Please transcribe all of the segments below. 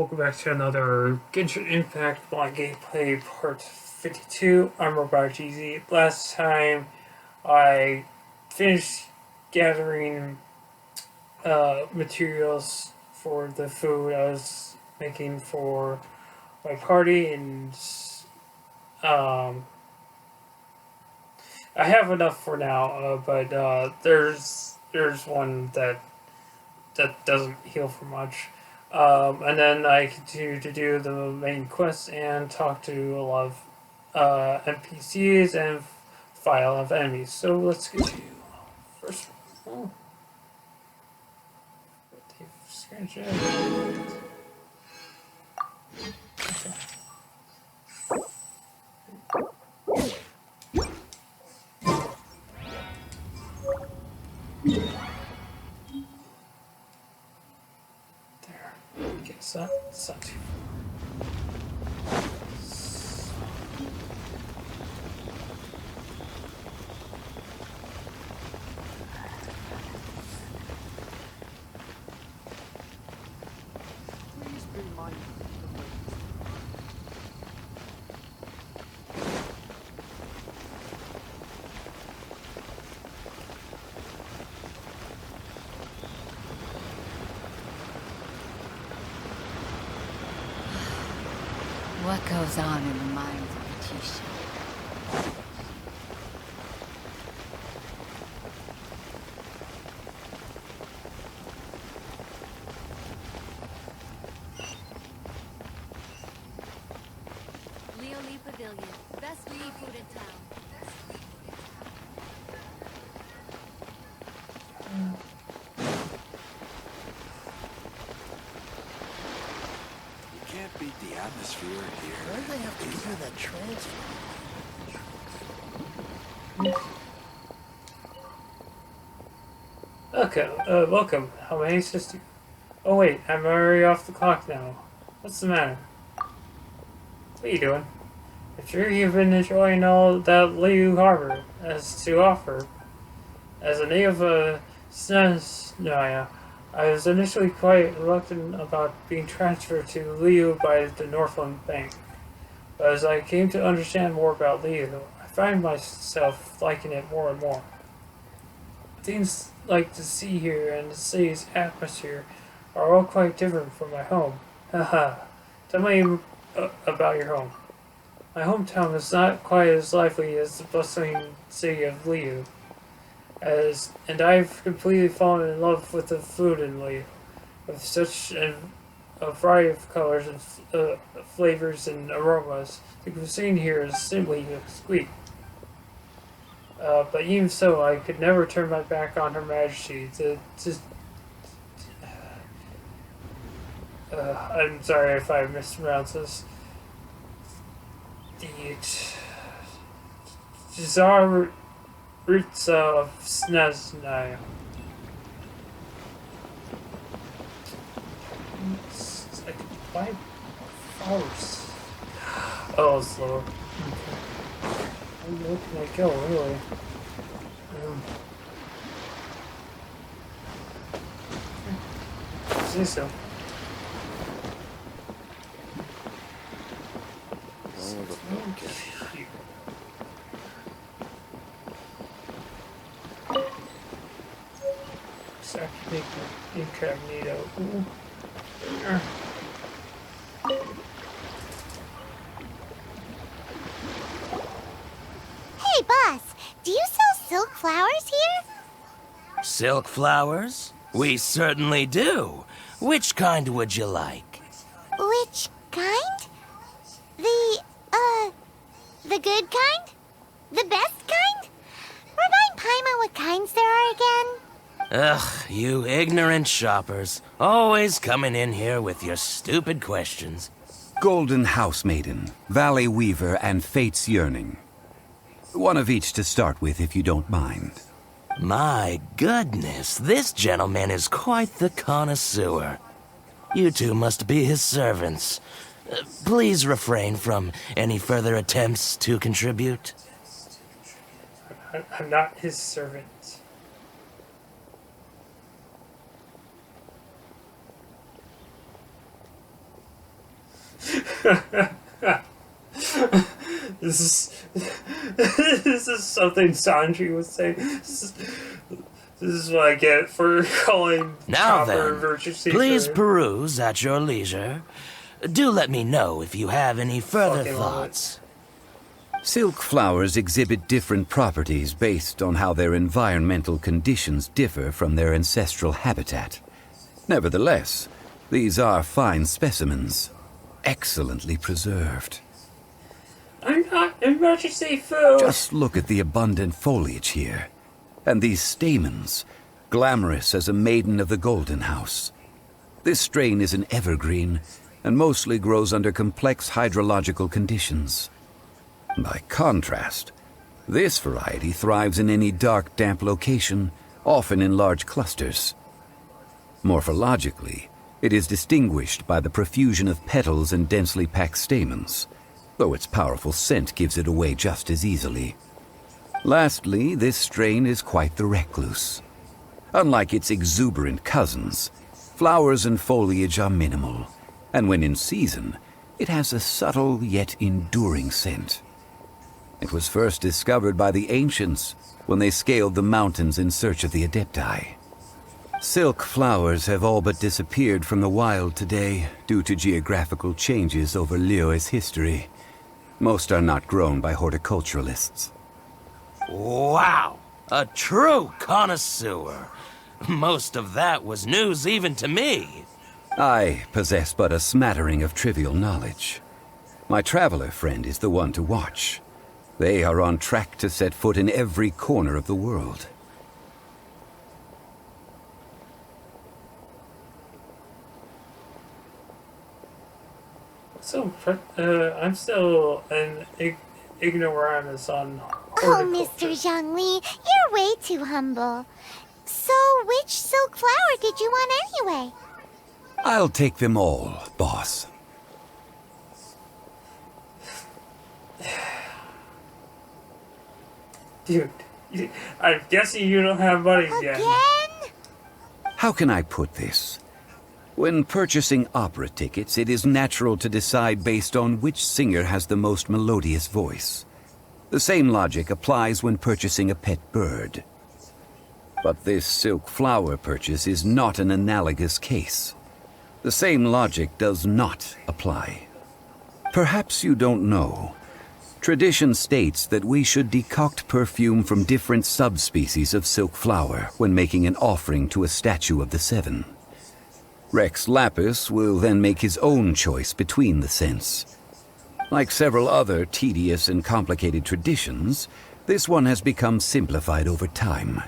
welcome back to another Genshin Impact Blind Gameplay Part 52. I'm Robot GZ. Last time I finished gathering materials for the food I was making for my party, and I have enough for now, but there's one that doesn't heal for much. And then I continue to do the main quests and talk to a lot of NPCs and file of enemies. So let's get to first one. Scratch it. Okay. There. Okay, so that's not too far. What goes on in the minds of Letitia? Leonie Pavilion, best seafood in town. Can't beat the atmosphere here. Why do they have to give me that transfer? Okay, welcome. How may I assist you? Oh wait, I'm already off the clock now. What's the matter? What are you doing? I'm sure you've been enjoying all that Liu Harbor has to offer. As a native of Snezhnaya, I was initially quite reluctant about being transferred to Liu by the Northland Bank. But as I came to understand more about Liu, I find myself liking it more and more. Things like the sea here and the city's atmosphere are all quite different from my home. Haha. Tell me about your home. My hometown is not quite as lively as the bustling city of Liu, and I've completely fallen in love with the food in Liu, with such a variety of colors and flavors and aromas. The cuisine here is simply exquisite. But even so, I could never turn my back on Her Majesty. I'm sorry if I mispronounce this. The Tsar Roots of Snezhnaya. It's like 5 hours. Oh, it's lower. Okay. Where can I go, really? I see so. Activate the incognito. Hey, boss, do you sell silk flowers here? Silk flowers? We certainly do. Which kind would you like? Which kind? The good kind? The best kind? Remind Paimon what kinds there are again. Ugh, you ignorant shoppers. Always coming in here with your stupid questions. Golden Housemaiden, Valley Weaver, and Fate's Yearning. One of each to start with, if you don't mind. My goodness, this gentleman is quite the connoisseur. You two must be his servants. Please refrain from any further attempts to contribute. I'm not his servant. This is this is something Sanji would say. This is what I get for calling Now Chopper then, Virtue please Signature. peruse at your leisure. Do let me know if you have any further Fucking love it. thoughts. Silk flowers exhibit different properties based on how their environmental conditions differ from their ancestral habitat. Nevertheless, these are fine specimens, excellently preserved. I'm not emergency food. Just look at the abundant foliage here, and these stamens, glamorous as a maiden of the Golden House. This strain is an evergreen, and mostly grows under complex hydrological conditions. By contrast, this variety thrives in any dark, damp location, often in large clusters. Morphologically, it is distinguished by the profusion of petals and densely packed stamens, though its powerful scent gives it away just as easily. Lastly, this strain is quite the recluse. Unlike its exuberant cousins, flowers and foliage are minimal, and when in season, it has a subtle yet enduring scent. It was first discovered by the ancients when they scaled the mountains in search of the Adepti. Silk flowers have all but disappeared from the wild today due to geographical changes over Liyue's history. Most are not grown by horticulturalists. Wow! A true connoisseur. Most of that was news even to me. I possess but a smattering of trivial knowledge. My traveler friend is the one to watch. They are on track to set foot in every corner of the world. So, I'm still an ignoramus on Oh, horticulture. Mr. Zhongli, you're way too humble. So, which silk flower did you want anyway? I'll take them all, boss. Dude, I'm guessing you don't have money yet. Again? How can I put this? When purchasing opera tickets, it is natural to decide based on which singer has the most melodious voice. The same logic applies when purchasing a pet bird. But this silk flower purchase is not an analogous case. The same logic does not apply. Perhaps you don't know. Tradition states that we should decoct perfume from different subspecies of silk flower when making an offering to a statue of the Seven. Rex Lapis will then make his own choice between the scents. Like several other tedious and complicated traditions, this one has become simplified over time.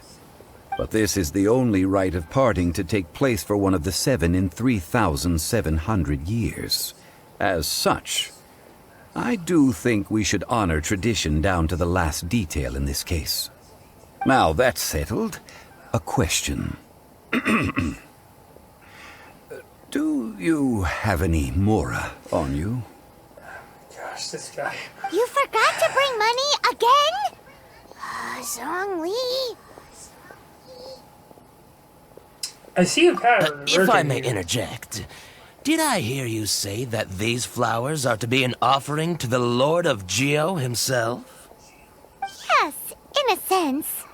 But this is the only rite of parting to take place for one of the Seven in 3,700 years. As such, I do think we should honor tradition down to the last detail in this case. Now that's settled, a question. Do you have any Mora on you? Gosh, this guy. You forgot to bring money again? Zhongli. I see a pattern. If I emerging may here. interject, did I hear you say that these flowers are to be an offering to the Lord of Geo himself? Yes, in a sense.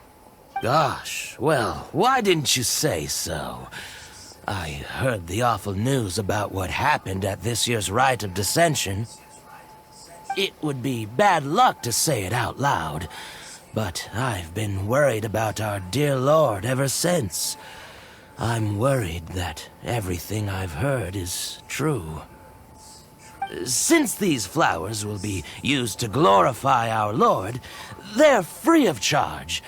Gosh, well, why didn't you say so? I heard the awful news about what happened at this year's Rite of Dissension. It would be bad luck to say it out loud, but I've been worried about our dear Lord ever since. I'm worried that everything I've heard is true. Since these flowers will be used to glorify our Lord, they're free of charge.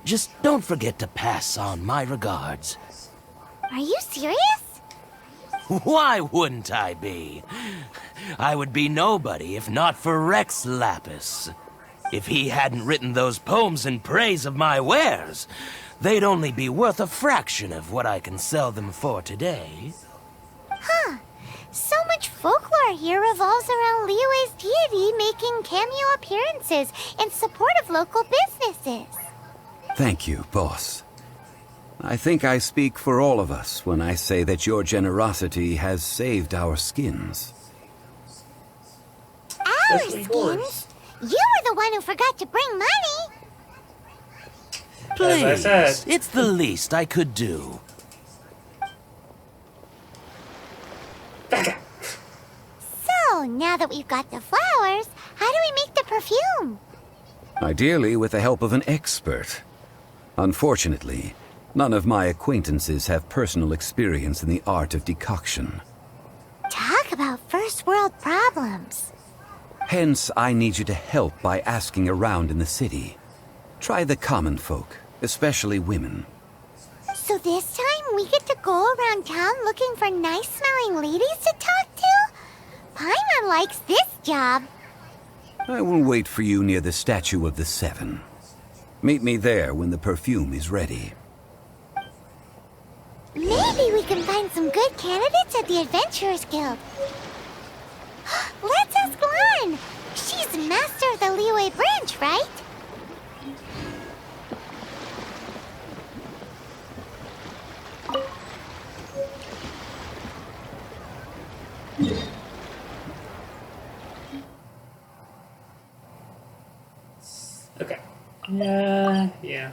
Just don't forget to pass on my regards. Are you serious? Why wouldn't I be? I would be nobody if not for Rex Lapis. If he hadn't written those poems in praise of my wares, they'd only be worth a fraction of what I can sell them for today. Huh. So much folklore here revolves around Liyue's deity making cameo appearances in support of local businesses. Thank you, boss. I think I speak for all of us when I say that your generosity has saved our skins. This will be yours. You were the one who forgot to bring money. Please, As I said. it's the least I could do. So, now that we've got the flowers, how do we make the perfume? Ideally, with the help of an expert. Unfortunately, none of my acquaintances have personal experience in the art of decoction. Talk about first world problems. Hence, I need you to help by asking around in the city. Try the common folk, especially women. So this time we get to go around town looking for nice-smelling ladies to talk to? Paimon likes this job. I will wait for you near the Statue of the Seven. Meet me there when the perfume is ready. Maybe we can find some good candidates at the Adventurers Guild. Let's ask Lan. She's master of the Liyue branch, right? Okay. Yeah.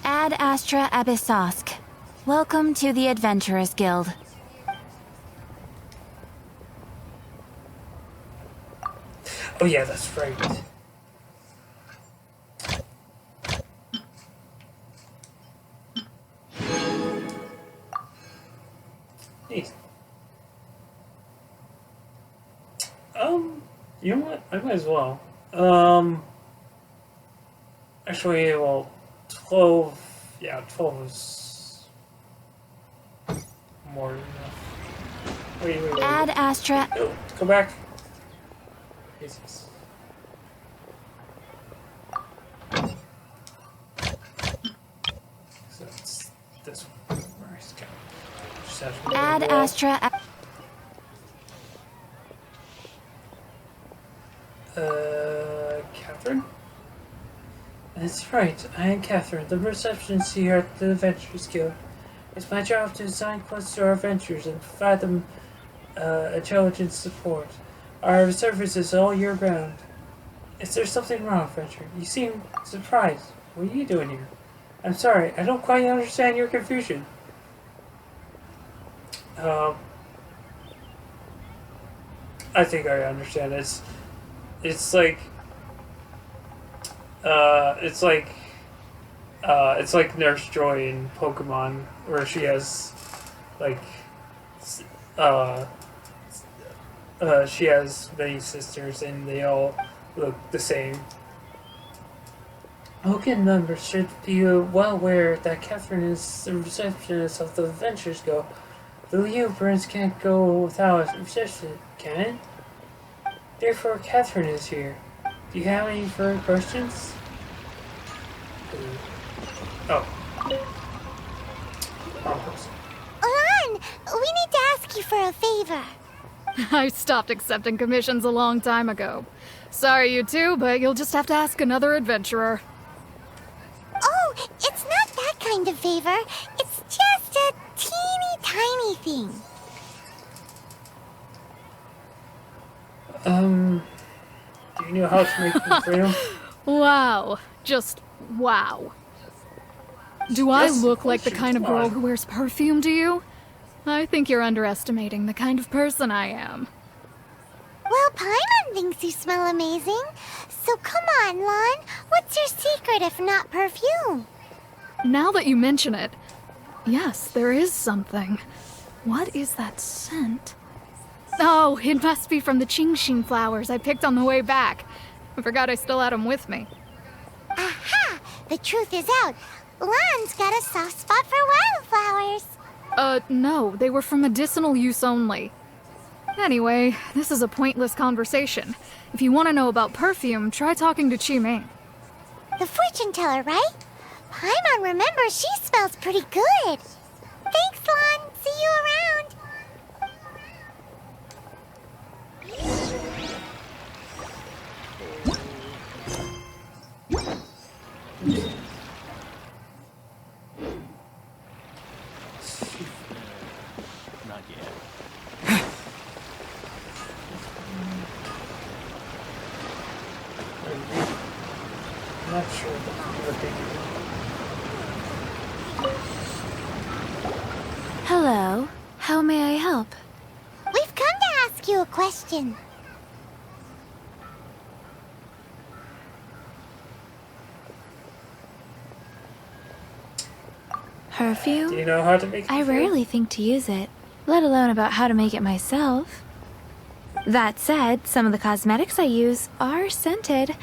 Ad Astra Abyssosk. Welcome to the Adventurers Guild. Oh yeah, that's right. Neat. You know what? I might as well. Actually, well, 12. Yeah, 12 is more than enough. Wait. Ad Astra. No, go back. Jesus. So it's this one. Where is it going? Just have to go Ad to the wall. Astra. Catherine? That's right, I am Catherine, the receptionist here at the Adventurers Guild. It's my job to assign quests to our adventurers and provide them intelligence support. Our service is all year round. Is there something wrong, adventurer? You seem surprised. What are you doing here? I'm sorry, I don't quite understand your confusion. I think I understand. It's like Nurse Joy in Pokemon, where she has like she has many sisters and they all look the same. Hogan members should be well aware that Catherine is the receptionist of the Adventures Guild. The Liyue branch can't go without a receptionist, can it? Therefore, Catherine is here. Do you have any further questions? Oh. Wrong person. Lan, we need to ask you for a favor. I stopped accepting commissions a long time ago. Sorry, you two, but you'll just have to ask another adventurer. Oh, it's not that kind of favor. It's just a teeny tiny thing. Do you know how to make them for you? Wow. Just wow. Do I Yes, look like the question, kind of come girl on. who wears perfume to you? I think you're underestimating the kind of person I am. Well, Paimon thinks you smell amazing. So come on, Lan. What's your secret if not perfume? Now that you mention it, yes, there is something. What is that scent? Oh, it must be from the Genshin flowers I picked on the way back. I forgot I still had them with me. Aha! The truth is out. Lan's got a soft spot for wildflowers. No, they were for medicinal use only. Anyway, this is a pointless conversation. If you want to know about perfume, try talking to Chi Ming. The fortune teller, right? Paimon remembers she smells pretty good. Thanks, Lon. See you around. Not yet. I'm not sure what they do. Hello. How may I help? We've come to ask you a question. Perfume? Do you know how to make it? I rarely think to use it, let alone about how to make it myself. That said, some of the cosmetics I use are scented.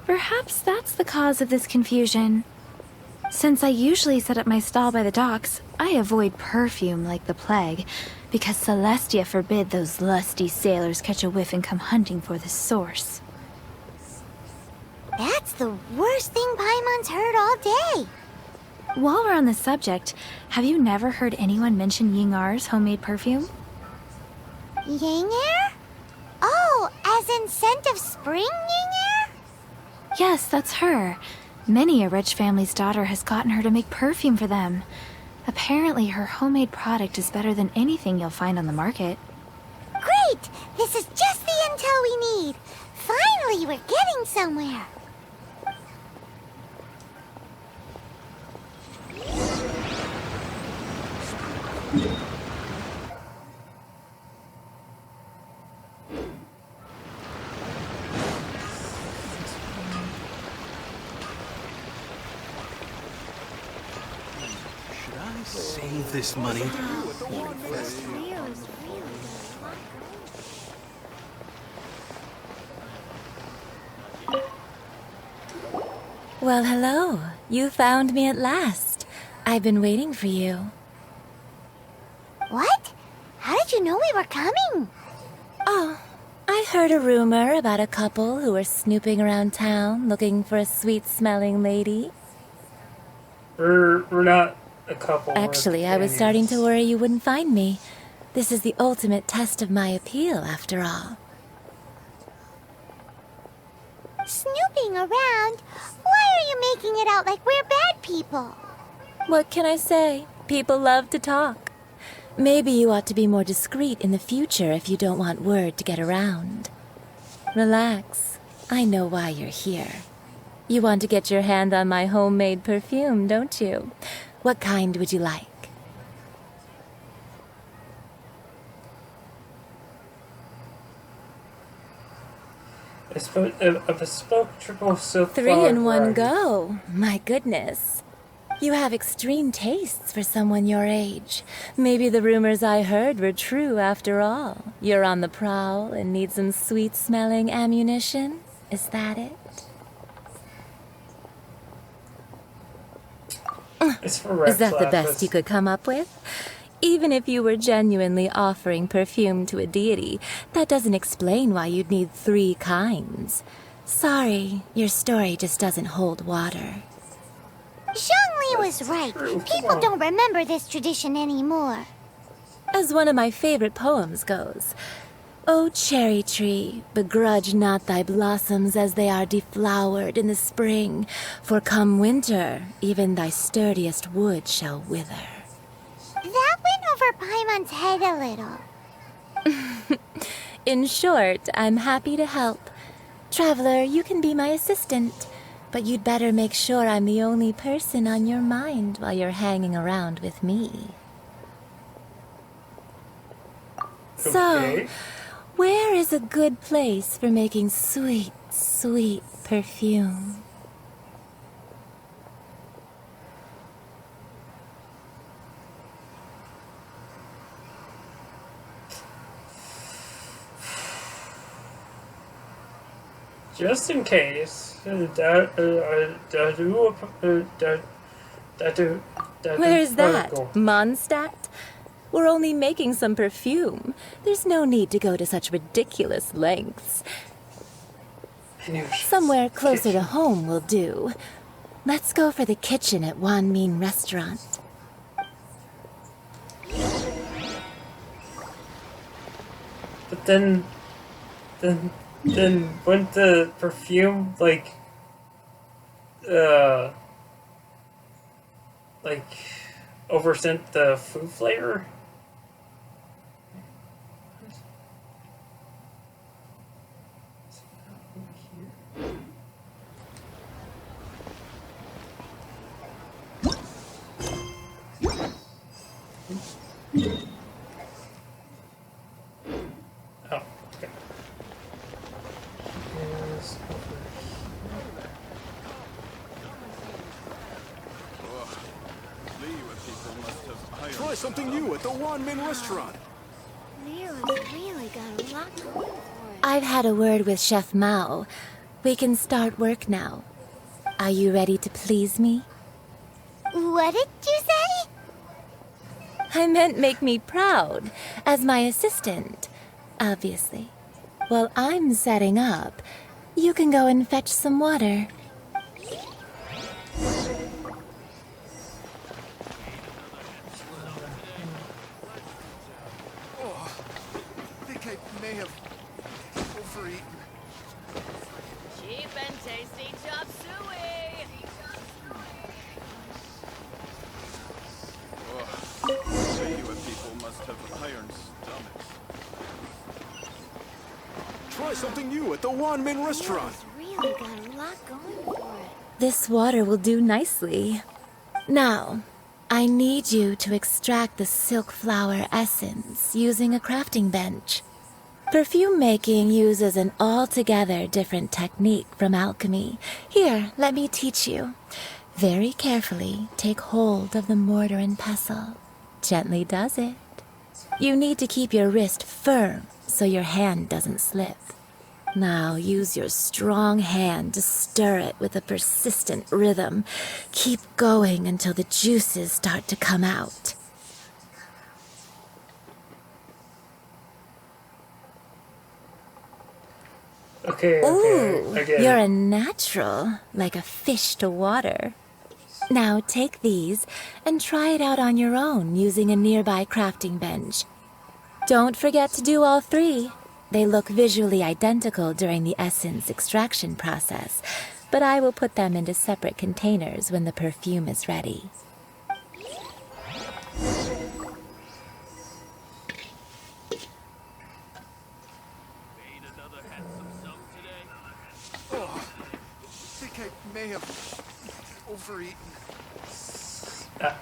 Perhaps that's the cause of this confusion. Since I usually set up my stall by the docks, I avoid perfume like the plague, because Celestia forbid those lusty sailors catch a whiff and come hunting for the source. That's the worst thing Paimon's heard all day. While we're on the subject, have you never heard anyone mention Yingar's homemade perfume? Yinger? Oh, as in scent of spring, Yinger? Yes, that's her. Many a rich family's daughter has gotten her to make perfume for them. Apparently, her homemade product is better than anything you'll find on the market. Great! This is just the intel we need. Finally, we're getting somewhere. Should I save this money? Well, hello. You found me at last. I've been waiting for you. What? How did you know we were coming? Oh, I heard a rumor about a couple who were snooping around town looking for a sweet-smelling lady. We're not a couple. Actually, I was starting to worry you wouldn't find me. This is the ultimate test of my appeal, after all. Snooping around? Why are you making it out like we're bad people? What can I say? People love to talk. Maybe you ought to be more discreet in the future if you don't want word to get around. Relax. I know why you're here. You want to get your hand on my homemade perfume, don't you? What kind would you like? A bespoke triple silk 3 in one flower go. My goodness. You have extreme tastes for someone your age. Maybe the rumors I heard were true after all. You're on the prowl and need some sweet-smelling ammunition? Is that it? variety. It's for red Is that the flowers. best you could come up with? Even if you were genuinely offering perfume to a deity, that doesn't explain why you'd need 3 kinds. Sorry, your story just doesn't hold water. Zhongli was right. People don't remember this tradition anymore. As one of my favorite poems goes, O cherry tree, begrudge not thy blossoms as they are deflowered in the spring, for come winter, even thy sturdiest wood shall wither. That went over Paimon's head a little. In short, I'm happy to help. Traveler, you can be my assistant, but you'd better make sure I'm the only person on your mind while you're hanging around with me. So, Okay. where is a good place for making sweet, sweet perfume? Just in case, Where's that? Mondstadt? We're only making some perfume. There's no need to go to such ridiculous lengths. Somewhere closer to home will do. Let's go for the kitchen at Wan Min Restaurant. But then wouldn't the perfume like oversent the food flavor? Oh, okay. Yes, Try something new at the Wan Min restaurant. Leo's really got a lot going for it. I've had a word with Chef Mao. We can start work now. Are you ready to please me? What did you say? I meant make me proud, as my assistant, obviously. While I'm setting up, you can go and fetch some water. I think I may have overeaten. Cheap and tasty chop suey. Liyue people must have iron stomachs. Try something new at the Wan Min restaurant. Leo's really got a lot going for it. This water will do nicely. Now, I need you to extract the silk flower essence using a crafting bench. Perfume making uses an altogether different technique from alchemy. Here, let me teach you. Very carefully take hold of the mortar and pestle. Gently does it. You need to keep your wrist firm so your hand doesn't slip. Now use your strong hand to stir it with a persistent rhythm. Keep going until the juices start to come out. Okay, Ooh, I get you're it. a natural, like a fish to water. Now take these and try it out on your own using a nearby crafting bench. Don't forget to do all three. They look visually identical during the essence extraction process, but I will put them into separate containers when the perfume is ready. I think I may have overeaten. Ah.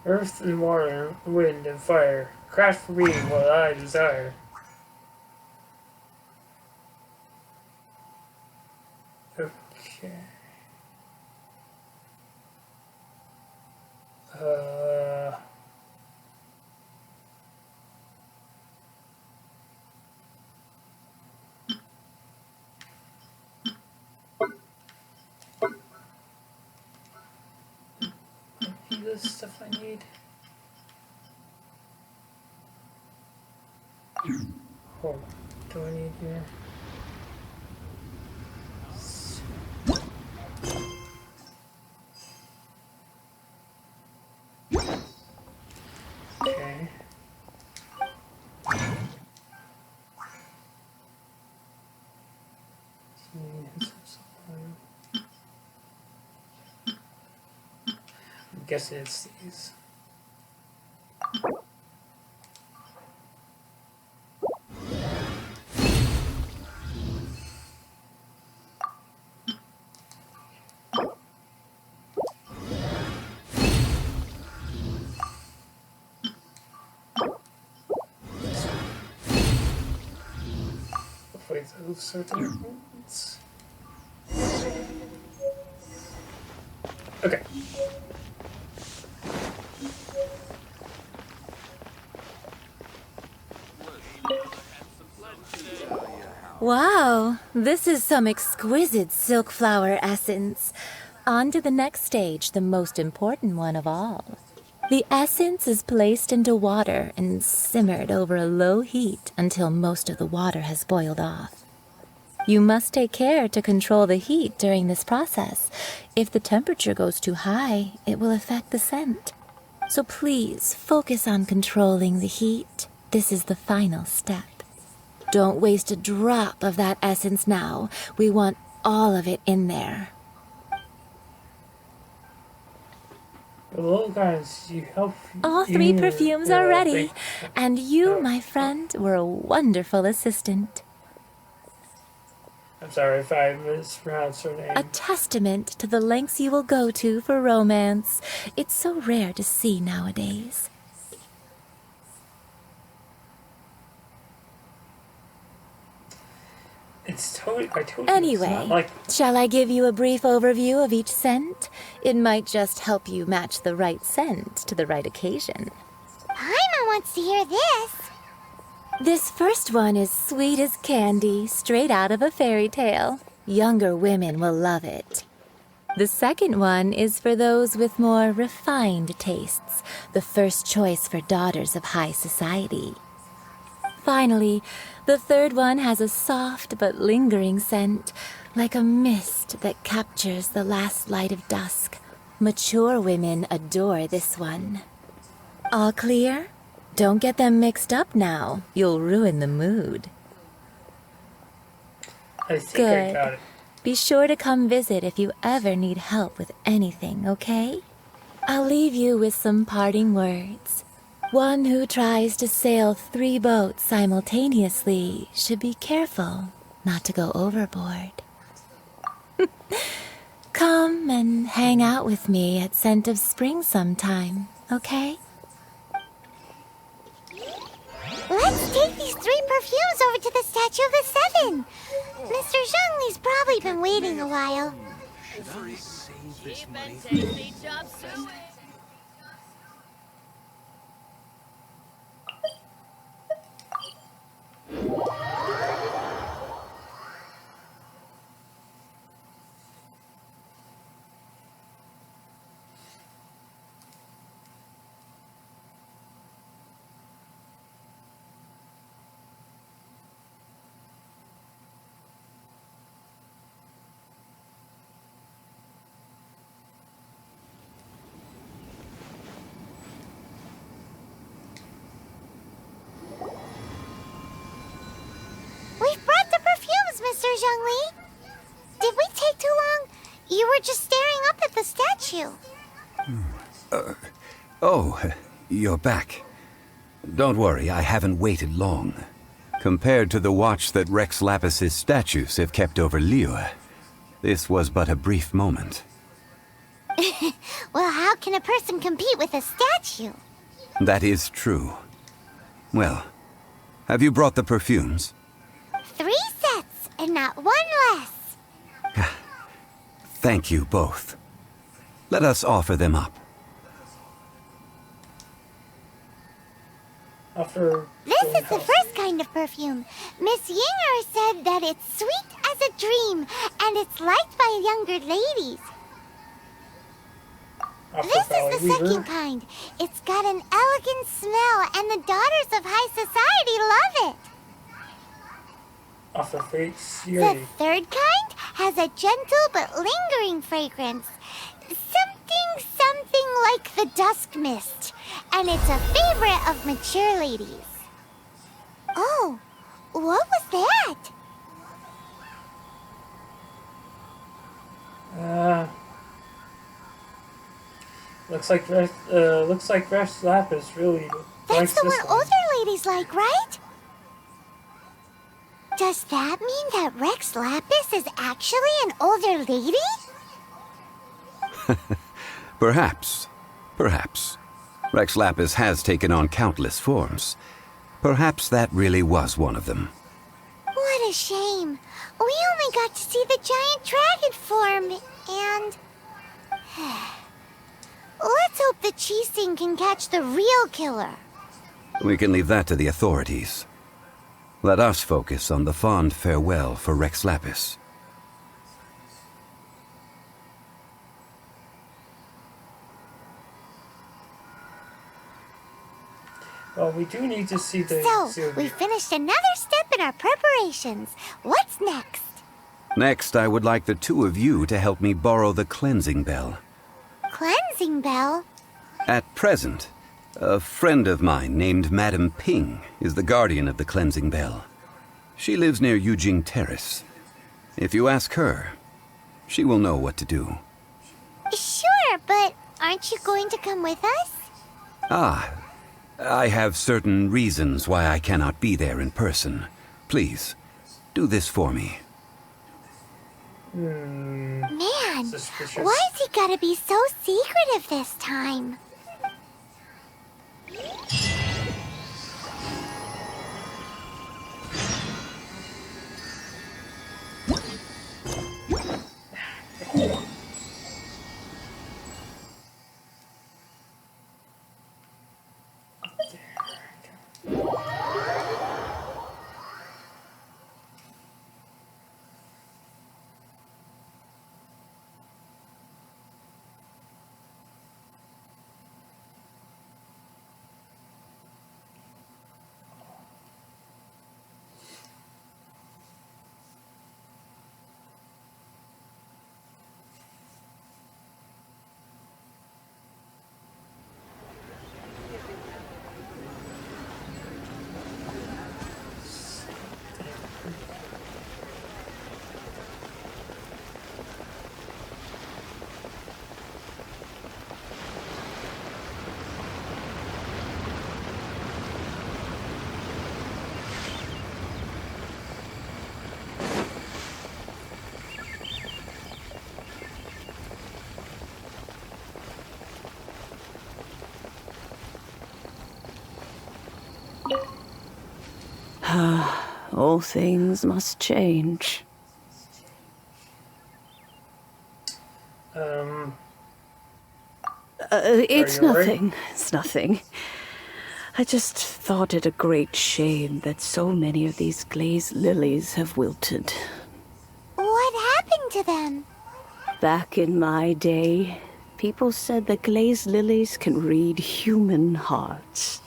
Earth and water, wind and fire, craft for me what I desire. Okay. This stuff I need. Hold on. Do I need here? Okay. I'm guessing it's these. Hopefully those are the ones. Okay. Wow, this is some exquisite silk flower essence. On to the next stage, the most important one of all. The essence is placed into water and simmered over a low heat until most of the water has boiled off. You must take care to control the heat during this process. If the temperature goes too high, it will affect the scent. So please focus on controlling the heat. This is the final step. Don't waste a drop of that essence now. We want all of it in there. Hello guys, you help. All 3 you, perfumes are ready, they- and you, my friend, were a wonderful assistant. I'm sorry if I mispronounced her name. A testament to the lengths you will go to for romance. It's so rare to see nowadays. I told you, it's Anyway, not like shall I give you a brief overview of each scent? It might just help you match the right scent to the right occasion. Paimon wants to hear this. This first one is sweet as candy, straight out of a fairy tale. Younger women will love it. The second one is for those with more refined tastes, the first choice for daughters of high society. Finally, the third one has a soft but lingering scent, like a mist that captures the last light of dusk. Mature women adore this one. All clear? Don't get them mixed up now. You'll ruin the mood. I think I Good. got it. Be sure to come visit if you ever need help with anything, okay? I'll leave you with some parting words. One who tries to sail 3 boats simultaneously should be careful not to go overboard. Come and hang out with me at Scent of Spring sometime, okay? Let's take these 3 perfumes over to the Statue of the Seven. Mr. Zhongli's probably been waiting a while. Cheap and tasty chop suey. We've brought the perfumes, Mr. Zhongli. Did we take too long? You were just staring up at the statue. Oh, you're back. Don't worry, I haven't waited long. Compared to the watch that Rex Lapis's statues have kept over Liyue, this was but a brief moment. Well, how can a person compete with a statue? That is true. Well, have you brought the perfumes? 3 sets, and not 1 less. Thank you both. Let us offer them up. After This is the first kind of perfume. Miss Yinger said that it's sweet as a dream, and it's liked by younger ladies. This is the second kind. It's got an elegant smell, and the daughters of high society love it. After Fate The Fury. third kind has a gentle but lingering fragrance. Something like the dusk mist. And it's a favorite of mature ladies. Oh, what was that? Looks like Rex Lapis really That's likes the this one one. older ladies like, right? Does that mean that Rex Lapis is actually an older lady? Perhaps. Perhaps. Rex Lapis has taken on countless forms. Perhaps that really was one of them. What a shame. We only got to see the giant dragon form, and... Let's hope the Chising can catch the real killer. We can leave that to the authorities. Let us focus on the fond farewell for Rex Lapis. we do need to see the... So, we finished another step in our preparations. What's next? Next, I would like the two of you to help me borrow the cleansing bell. Cleansing bell? At present, a friend of mine named Madame Ping is the guardian of the cleansing bell. She lives near Yujing Terrace. If you ask her, she will know what to do. Sure, but aren't you going to come with us? Ah, I have certain reasons why I cannot be there in person. Please, do this for me. Man, Suspicious. why's he gotta be so secretive this time? All things must change. It's Are you alright? nothing. It's nothing. I just thought it a great shame that so many of these glazed lilies have wilted. What happened to them? Back in my day, people said that glazed lilies can read human hearts.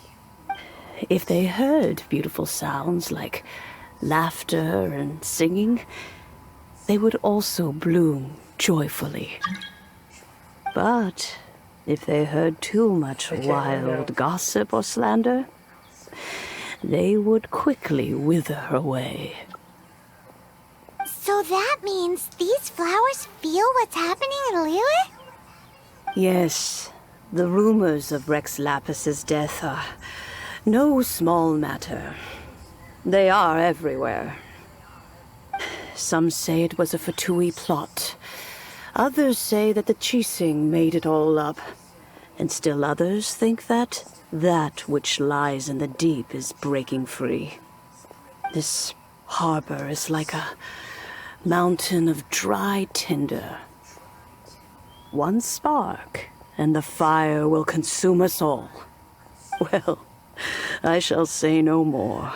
If they heard beautiful sounds like laughter and singing, they would also bloom joyfully. But if they heard too much wild gossip or slander, they would quickly wither away. So that means these flowers feel what's happening in Liyue? Yes, the rumors of Rex Lapis's death are no small matter. They are everywhere. Some say it was a Fatui plot. Others say that the Chising made it all up. And still others think that that which lies in the deep is breaking free. This harbor is like a mountain of dry tinder. One spark, and the fire will consume us all. Well, I shall say no more.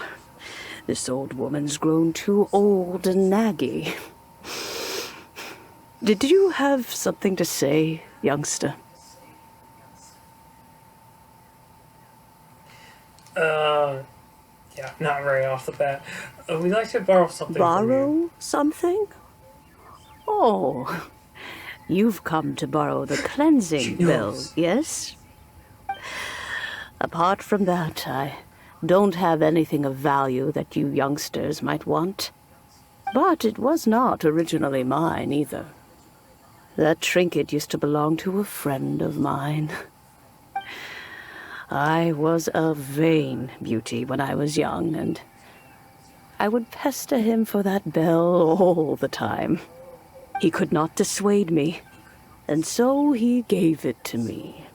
This old woman's grown too old and naggy. Did you have something to say, youngster? Yeah, not very off the bat. We'd like to borrow something from you. Borrow something? Oh, you've come to borrow the cleansing bell, yes? Apart from that, I don't have anything of value that you youngsters might want. But it was not originally mine, either. That trinket used to belong to a friend of mine. I was a vain beauty when I was young, and I would pester him for that bell all the time. He could not dissuade me, and so he gave it to me.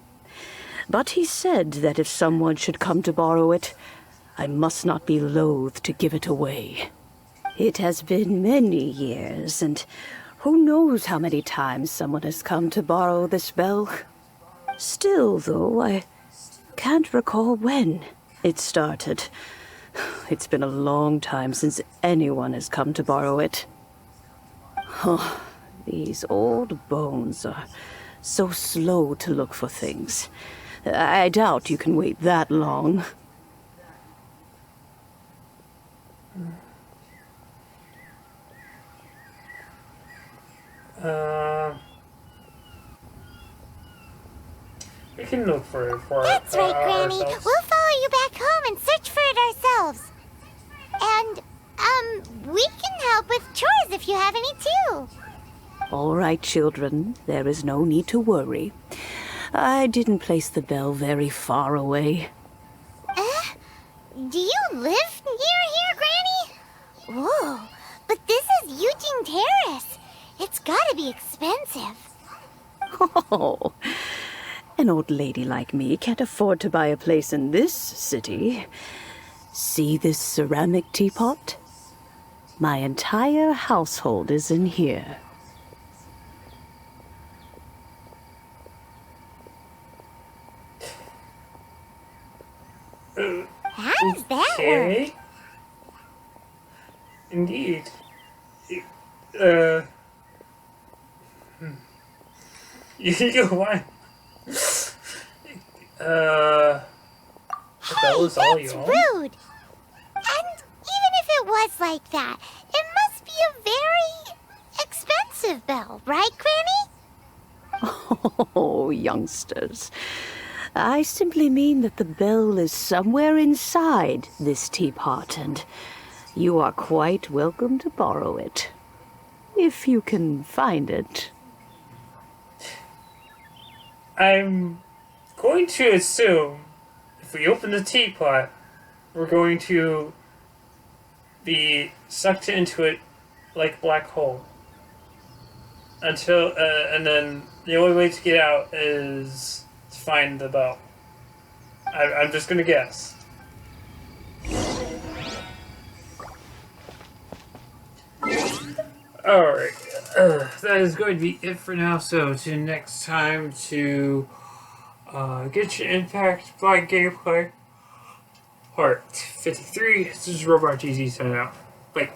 But he said that if someone should come to borrow it, I must not be loath to give it away. It has been many years, and who knows how many times someone has come to borrow this bell. Still, though, I can't recall when it started. It's been a long time since anyone has come to borrow it. Oh, these old bones are so slow to look for things. I doubt you can wait that long. We can look for it That's right, Granny. ourselves. We'll follow you back home and search for it ourselves. And, we can help with chores if you have any too. All right, children, there is no need to worry. I didn't place the bell very far away. Do you live near here, Granny? Whoa, but this is Eugene Terrace. It's gotta be expensive. Oh, an old lady like me can't afford to buy a place in this city. See this ceramic teapot? My entire household is in here. How does that work? Okay. Indeed. You know what? The bell is all you That's own? rude. And even if it was like that, it must be a very expensive bell, right, Granny? Oh, youngsters. I simply mean that the bell is somewhere inside this teapot, and you are quite welcome to borrow it. If you can find it. I'm going to assume if we open the teapot, we're going to be sucked into it like a black hole. Until, and then the only way to get out is to find the bell. I'm just gonna guess. Alright, that is going to be it for now, so till next time to Genshin Impact by Gameplay Part 53. This is Robot GZ signing out. Bye.